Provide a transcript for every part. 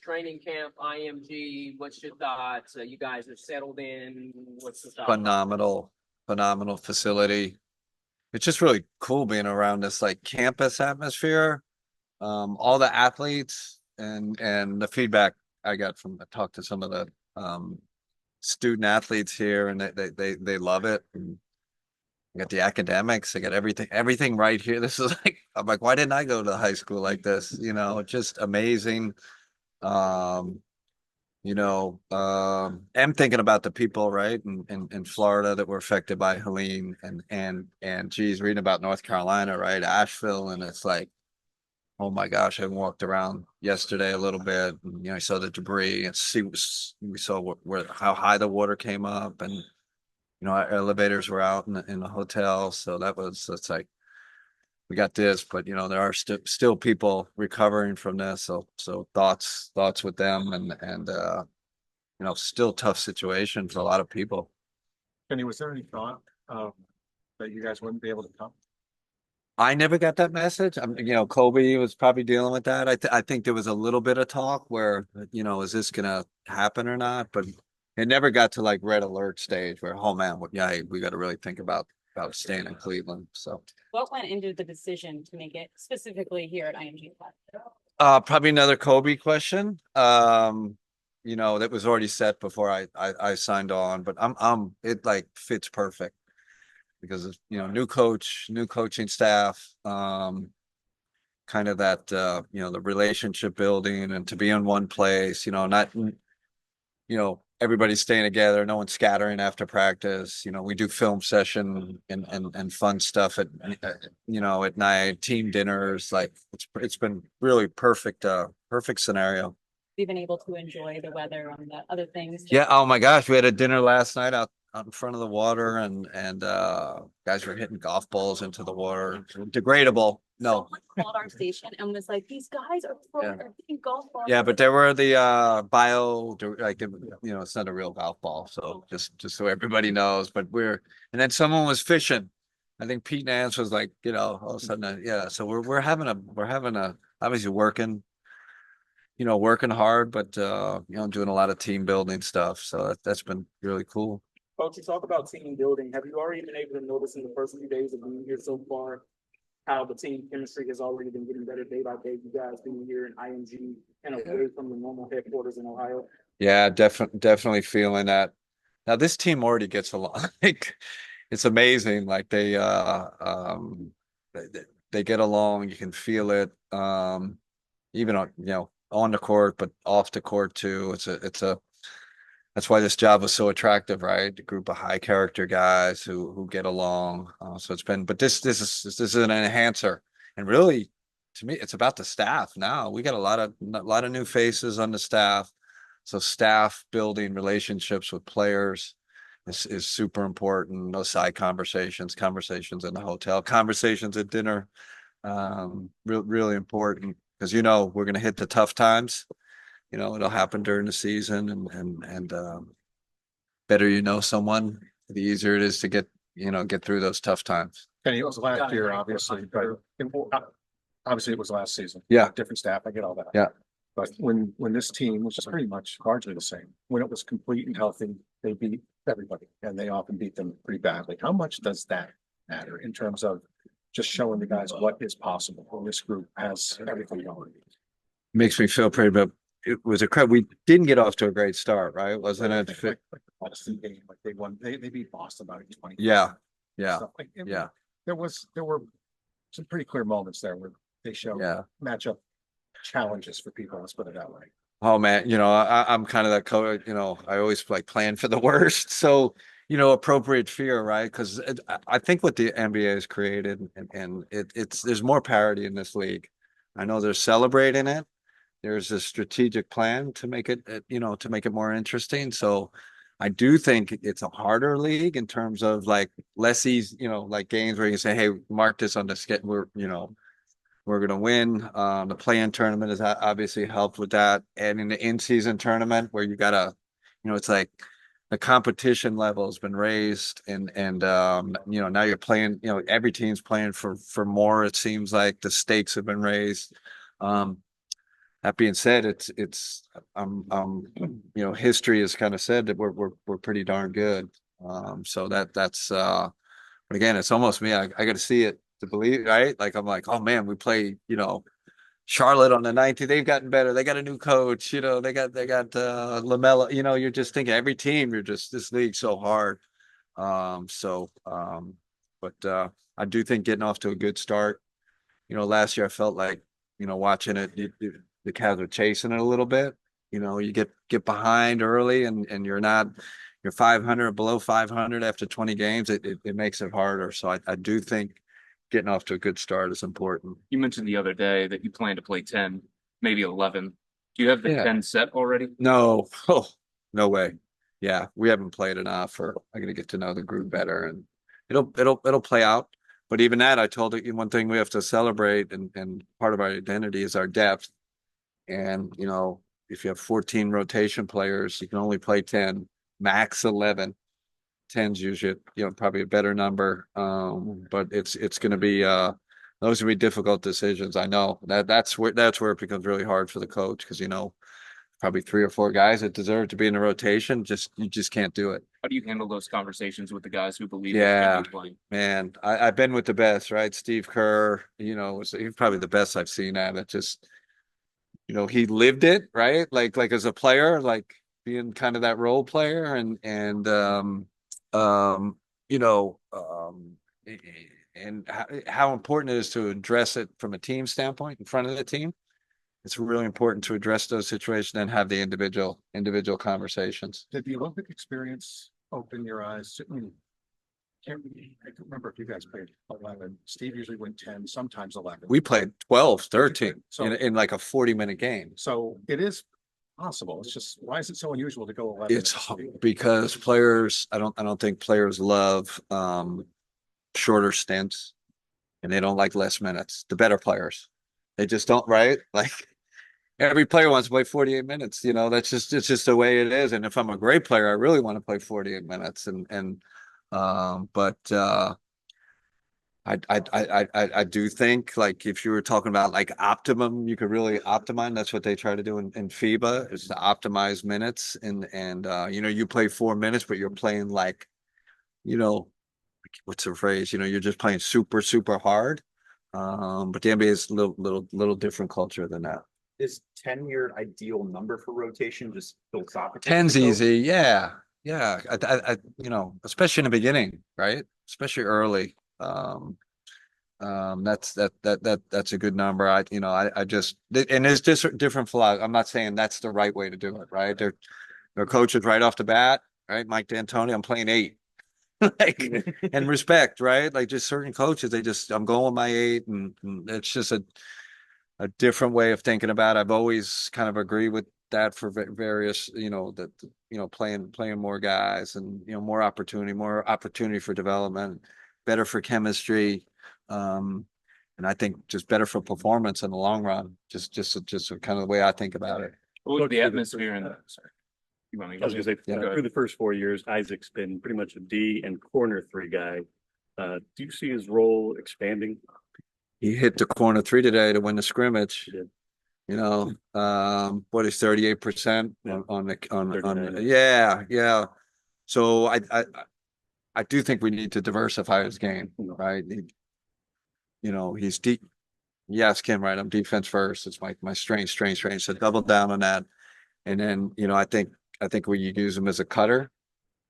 training camp, IMG. What's your thoughts? You guys are settled in. What's the thought? Phenomenal facility. It's just really cool being around this like campus atmosphere. All the athletes and the feedback I got from I talked to some of the student athletes here, and they love it. And I got the academics. I got everything right here. This is like I'm like, why didn't I go to high school like this? Just amazing. Um, I'm thinking about the people, right, in Florida that were affected by Helene and geez, reading about North Carolina, right, Asheville, and it's like, oh my gosh, I walked around yesterday a little bit, and I saw the debris and we saw where how high the water came up, and our elevators were out in the hotel, so it's like we got this, but there are still people recovering from this, so thoughts with them, and still tough situation for a lot of people. Kenny, was there any thought that you guys wouldn't be able to come? I never got that message. Kobe was probably dealing with that. I think there was a little bit of talk where, is this gonna happen or not? But it never got to like red alert stage where, oh man, yeah, we got to really think about staying in Cleveland. So, what went into the decision to make it specifically here at IMG? Probably another Kobe question. That was already set before I signed on, but it like fits perfect because of, new coach, new coaching staff, kind of that, the relationship building and to be in one place, not, everybody's staying together, no one's scattering after practice. We do film session and fun stuff at night, team dinners. Like it's been really perfect scenario. You've been able to enjoy the weather and the other things. Yeah. Oh my gosh, we had a dinner last night out in front of the water, and guys were hitting golf balls into the water. Degradable. No. Someone called our station and was like, "These guys are hitting golf balls." Yeah, but there were the it's not a real golf ball, so just so everybody knows. But and then someone was fishing. I think Pete Nance was like, all of a sudden, yeah. So we're having a obviously working hard, but doing a lot of team building stuff. So that's been really cool. Coach, you talk about team building. Have you already been able to notice in the first few days of being here so far how the team chemistry has already been getting better day by day? You guys being here in IMG and away from the normal headquarters in Ohio. Yeah, definitely feeling that. Now this team already gets along. Like it's amazing. Like they get along. You can feel it. Even on the court, but off the court too. That's why this job was so attractive, right? A group of high character guys who get along. So it's been, but this is an enhancer, and really, to me, it's about the staff now. We got a lot of new faces on the staff, so staff building relationships with players is super important. No side conversations in the hotel, conversations at dinner, really important because we're going to hit the tough times. It'll happen during the season, and better someone, the easier it is to get through those tough times. Kenny, it was last year, obviously, but obviously it was last season. Yeah, different staff. I get all that. Yeah, but when this team, which is pretty much largely the same, when it was complete and healthy, they beat everybody, and they often beat them pretty badly. How much does that matter in terms of just showing the guys what is possible when this group has everything going? Makes me feel pretty bad. It was we didn't get off to a great start, right? Wasn't it? Like the Boston game, like they won, they beat Boston by 20. Yeah. There were some pretty clear moments there where they show matchup challenges for people. Let's put it that way. Oh man, I'm kind of that coach. I always like plan for the worst. So appropriate fear, right? Because I think what the NBA has created, and there's more parity in this league. I know they're celebrating it. There's a strategic plan to make it more interesting. So I do think it's a harder league in terms of like less easy, like games where you say, hey, mark this on the schedule. We're going to win. The play-in tournament has obviously helped with that. And in the in-season tournament where you got to, it's like the competition level has been raised, and now you're playing, every team's playing for more. It seems like the stakes have been raised. That being said, history has kind of said that we're pretty darn good. So but again, it's almost me. I got to see it to believe, right? Like I'm like, oh man, we play, Charlotte on the 19th. They've gotten better. They got a new coach. They got Lamella. You're just thinking every team. You're just this league so hard. But I do think getting off to a good start. Last year I felt like watching it, the Cavs are chasing it a little bit. You get behind early, and you're 500 or below 500 after 20 games. It makes it harder. So I do think getting off to a good start is important. You mentioned the other day that you plan to play 10, maybe 11. Do you have the Yeah. 10 set already? No, oh, no way. Yeah, we haven't played enough, or I'm gonna get to know the group better, and it'll play out. But even that, I told you one thing we have to celebrate, and part of our identity is our depth. And if you have 14 rotation players, you can only play 10, max 11. 10's usually probably a better number. But it's going to be those will be difficult decisions. I know that's where it becomes really hard for the coach, because probably 3 or 4 guys that deserve to be in the rotation. You just can't do it. How do you handle those conversations with the guys who believe Yeah, in playing? man, I've been with the best, right? Steve Kerr, he's probably the best I've seen at it. Just he lived it, right? Like as a player, like being kind of that role player, um, you know, um, and how important it is to address it from a team standpoint in front of the team. It's really important to address those situations and have the individual conversations. Did the Olympic experience open your eyes? I can't remember if you guys played 11. Steve usually went 10, sometimes 11. We played 12, 13 So- in like a 40-minute game. So it is possible. It's just, why is it so unusual to go 11? It's because players, I don't think players love shorter stints, and they don't like less minutes. The better players, they just don't, right? Like every player wants to play 48 minutes. It's just the way it is. And if I'm a great player, I really want to play 48 minutes. I do think, like, if you were talking about like optimum, you could really optimize. That's what they try to do in FIBA, is to optimize minutes. And you play 4 minutes, but you're playing like, what's the phrase? You're just playing super, super hard. But the NBA is a little different culture than that. Is 10 your ideal number for rotation? Just philosophically? 10's easy. Yeah. Yeah. Especially in the beginning, right? Especially early. That's a good number. I just, and there's just different philosophy. I'm not saying that's the right way to do it, right? Their coaches right off the bat, right? Mike D'Antoni, I'm playing 8. Like, and respect, right? Like, just certain coaches, I'm going with my 8, and it's just a different way of thinking about it. I've always kind of agreed with that for various, playing more guys, and more opportunity for development, better for chemistry, and I think just better for performance in the long run. Just kind of the way I think about it. What was the atmosphere in you want me to I was gonna say, Go ahead. through the first 4 years, Isaac's been pretty much a D and corner 3 guy. Do you see his role expanding? He hit the corner 3 today to win the scrimmage. He did. What is 38% on the 39. yeah. So I do think we need to diversify his game, right? He's deep. Yes, Kim, right? I'm defense first. It's my strength. So double down on that. And then, I think we use him as a cutter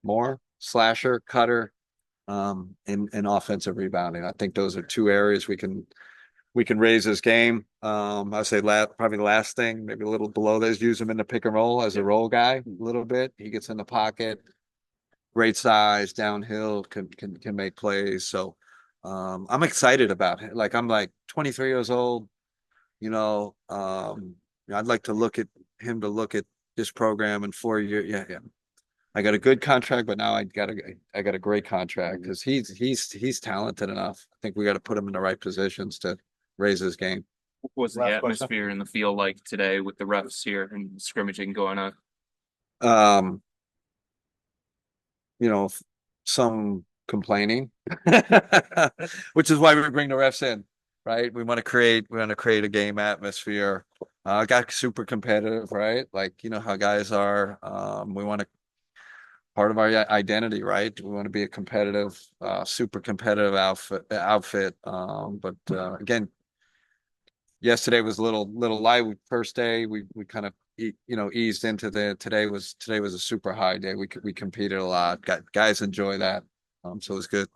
more, slasher, cutter, and offensive rebounding. I think those are 2 areas we can raise his game. I say probably the last thing, maybe a little below this, use him in the pick and roll as a roll guy a little bit. He gets in the pocket, great size, downhill, can make plays. So I'm excited about it. Like, I'm like 23 years old. I'd like to look at this program in 4 years. Yeah. I got a good contract, but now I got a great contract, because he's talented enough. I think we got to put him in the right positions to raise his game. What was the Last question. atmosphere in the field like today with the refs here and scrimmaging going on? Some complaining, which is why we bring the refs in, right? We want to create a game atmosphere. Got super competitive, right? Like, you know how guys are, we want to, part of our identity, right? We want to be a competitive, super competitive outfit. But again, yesterday was a little light. First day, we kind of, eased into today was a super high day. We competed a lot. Guys enjoy that. So it was good.